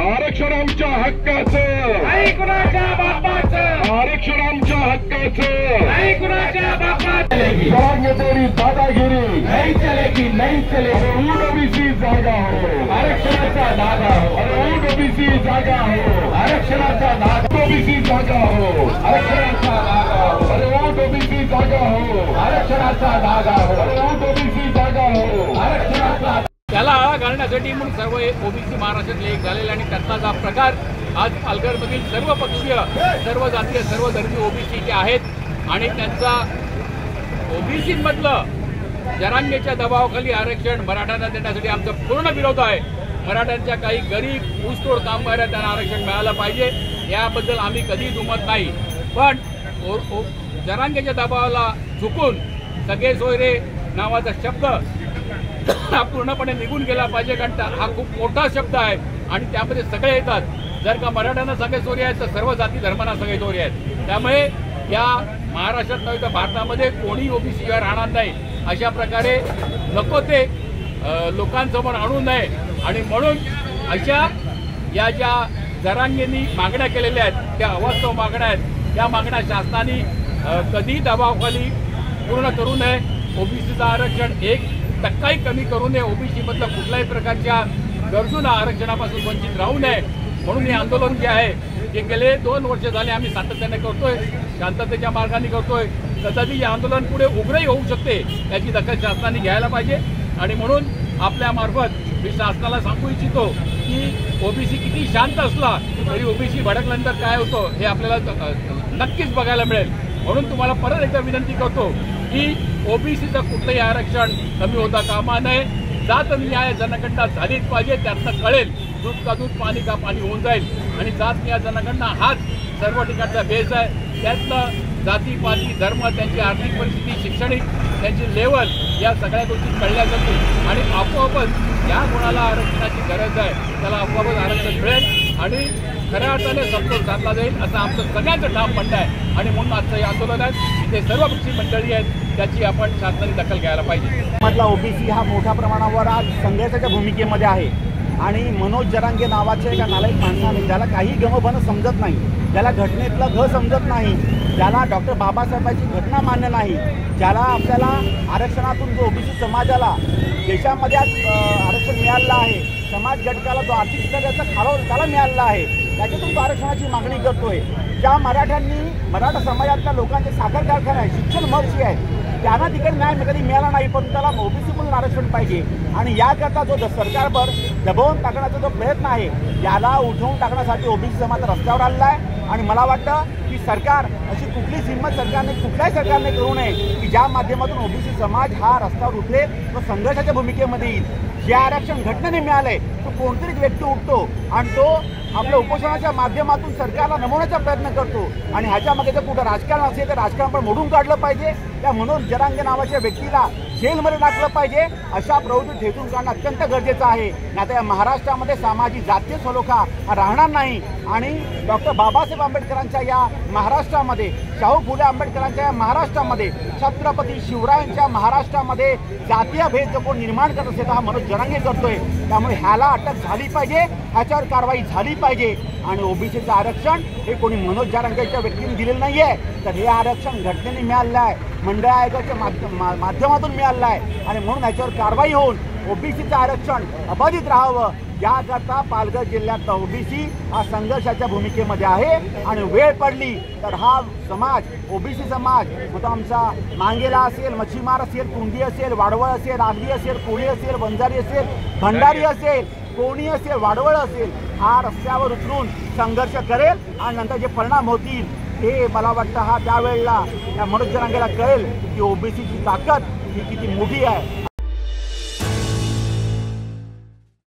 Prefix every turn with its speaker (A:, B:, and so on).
A: आरक्षण आमच्या हक्काचं
B: नाही कुणाच्या बापाचं,
A: आरक्षण आमच्या हक्काचं
B: नाही कुणाच्या बापाचं.
A: तेरी दादागिरी
B: नाही चलेगी, नाही चलेगी.
A: ओबीसी जागा हो,
B: आरक्षणाचा धागा हो,
A: ओबीसी जागा हो,
B: आरक्षणाचा धागा,
A: ओबीसी जागा हो,
B: आरक्षणाचा धागा हो,
A: ओबीसी जागा हो,
B: आरक्षणाचा धागा हो,
A: ओबीसी जागा हो.
B: आरक्षणाचा.
C: त्याला आळा घालण्यासाठी म्हणून सर्व ओबीसी महाराष्ट्रातले एक झालेले आणि त्यातला हा प्रकार आज पालघरमधील सर्व पक्षीय, सर्व जातीय, सर्व धर्मी ओबीसी जे आहेत आणि त्यांचा ओबीसीमधलं जरांगेच्या दबावाखाली आरक्षण मराठ्यांना देण्यासाठी आमचा पूर्ण विरोध आहे. मराठ्यांच्या काही गरीब ऊसतोड कामगार त्यांना आरक्षण मिळालं पाहिजे, याबद्दल आम्ही कधी दुमत नाही. पण जरांगेच्या दबावाला झुकून सगळे सोयरे नावाचा शब्द हा पूर्णपणे निघून गेला पाहिजे, कारण हा खूप मोठा शब्द आहे आणि त्यामध्ये सगळे येतात. जर का मराठ्यांना सगळे चोरी आहेत तर सर्व जाती धर्मांना सगळे चोरी आहेत. त्यामुळे या महाराष्ट्रात नव्हे तर भारतामध्ये कोणी ओबीसी राहणार नाही, अशा प्रकारे नको ते लोकांसमोर आणू नये. आणि म्हणून अशा या ज्या जरांगेंनी मागण्या केलेल्या आहेत त्या अवास्तव मागण्या आहेत. त्या मागण्या शासनाने कधी दबावाखाली पूर्ण करू नये. ओबीसीचं आरक्षण 1% कमी करू नये. ओबीसी मधलं कुठल्याही प्रकारच्या गरजूंना आरक्षणापासून वंचित राहू नये. म्हणून हे आंदोलन जे आहे ते गेले 2 वर्ष झाले आम्ही सातत्याने करतोय, शांततेच्या मार्गाने करतोय. कदाचित हे आंदोलन पुढे उग्रही होऊ शकते, याची दखल शासनाने घ्यायला पाहिजे. आणि म्हणून आपल्यामार्फत मी शासनाला सांगू इच्छितो की ओबीसी किती शांत असला तरी ओबीसी भडकल्यानंतर काय होतं हे आपल्याला नक्कीच बघायला मिळेल. म्हणून तुम्हाला परत एकदा विनंती करतो की ओबीसीचं कुठलंही आरक्षण कमी होता कामा नये. जात न्याय जनगणना झालीच पाहिजे, त्यातनं कळेल दूध का दूध पाणी का पाणी होऊन जाईल. आणि जात न्याय जनगणना हाच सर्व ठिकाणचा बेस आहे. त्यातनं जाती पाती धर्म, त्यांची आर्थिक परिस्थिती, शैक्षणिक त्यांची लेवल, या सगळ्या गोष्टी कळल्या जातील आणि आपोआपच या कोणाला आरक्षणाची गरज आहे त्याला आपोआपच आरक्षण मिळेल आणि खऱ्या अर्थाने संतोष साधला जाईल असं आमचं सगळ्यांचं ठाम म्हणणं आहे. आणि म्हणून आजचं हे आंदोलन आहे, इथे सर्व पक्षी मंडळी आहेत, त्याची आपण शासनाने दखल घ्यायला पाहिजे.
D: मधला ओबीसी हा मोठ्या प्रमाणावर आज संघर्षाच्या भूमिकेमध्ये आहे आणि मनोज जरांगे नावाचे एका नालायक माणसाने, ज्याला काही गमभन समजत नाही, ज्याला घटनेतलं घ समजत नाही, ज्याला डॉक्टर बाबासाहेबांची घटना मान्य नाही, ज्याला आपल्याला आरक्षणातून जो ओबीसी समाजाला देशामध्ये आज आरक्षण मिळालं आहे, समाज घटकाला जो आर्थिक स्तराचा खालाव त्याला मिळालेला आहे, त्याच्यातून तो आरक्षणाची मागणी करतोय. ज्या मराठ्यांनी मराठा समाजातल्या लोकांचे साखर कारखाने आहे, शिक्षण महर्षी आहे, त्यांना तिकडे न्याय कधी मिळाला नाही, पण त्याला ओबीसी म्हणून आरक्षण पाहिजे. आणि याकरता जो सरकारवर दबावून टाकण्याचा जो प्रयत्न आहे याला उठवून टाकण्यासाठी ओबीसी समाज रस्त्यावर आलेला आहे. आणि मला वाटतं की सरकार अशी कुठलीच हिंमत कुठल्याही सरकारने करू नये की ज्या माध्यमातून ओबीसी समाज हा रस्त्यावर उतरेल, तो संघर्षाच्या भूमिकेमध्ये येईल. जे आरक्षण घटनेने मिळालंय तो कोणतरी व्यक्ती उठतो आणि तो आपल्या उपोषणाच्या माध्यमातून सरकारला नमवण्याचा प्रयत्न करतो. आणि ह्याच्यामध्ये जर कुठं राजकारण असेल तर राजकारण पण मोडून काढलं पाहिजे. त्या मनोज जरांगे नावाच्या व्यक्तीला जेलमध्ये टाकलं पाहिजे. अशा प्रवृत्ती ठेचून काढणं अत्यंत गरजेचं आहे. नाहीतर या महाराष्ट्रामध्ये सामाजिक जातीय सलोखा हा राहणार नाही. आणि डॉक्टर बाबासाहेब आंबेडकरांच्या या महाराष्ट्रामध्ये, शाहू फुले आंबेडकरांच्या या महाराष्ट्रामध्ये, छत्रपती शिवरायांच्या महाराष्ट्रामध्ये जातीय भेद जो कोण निर्माण करत असेल तर हा मनोज जरांगे करतोय. त्यामुळे ह्याला अटक झाली पाहिजे, ह्याच्यावर कारवाई झाली पाहिजे. आणि ओबीसीचं आरक्षण हे कोणी मनोज जरांगेच्या व्यक्तीने दिलेलं नाही आहे, तर हे आरक्षण घटनेने मिळालेलं आहे, मंडळ आयोगाच्या माध्यमातून मिळालेलं आहे. आणि म्हणून याच्यावर कारवाई होऊन ओबीसीचं आरक्षण अबाधित राहावं याकरता पालघर जिल्ह्यातला ओबीसी हा संघर्षाच्या भूमिकेमध्ये आहे. आणि वेळ पडली तर हा समाज, ओबीसी समाज, मग आमचा मांगेला असेल, मच्छीमार असेल, कुंडी असेल, वाडवळ असेल, आगरी असेल, कोळी असेल, वंजारी असेल, भंडारी असेल, कोणी असेल, वाडवळ असेल, हा रस्त्यावर उतरून संघर्ष करेल. आणि नंतर जे परिणाम होतील हे मला वाटतं हा त्यावेळेला या मनोज जरांगेला कळेल की ओबीसीची ताकद ही किती मोठी आहे.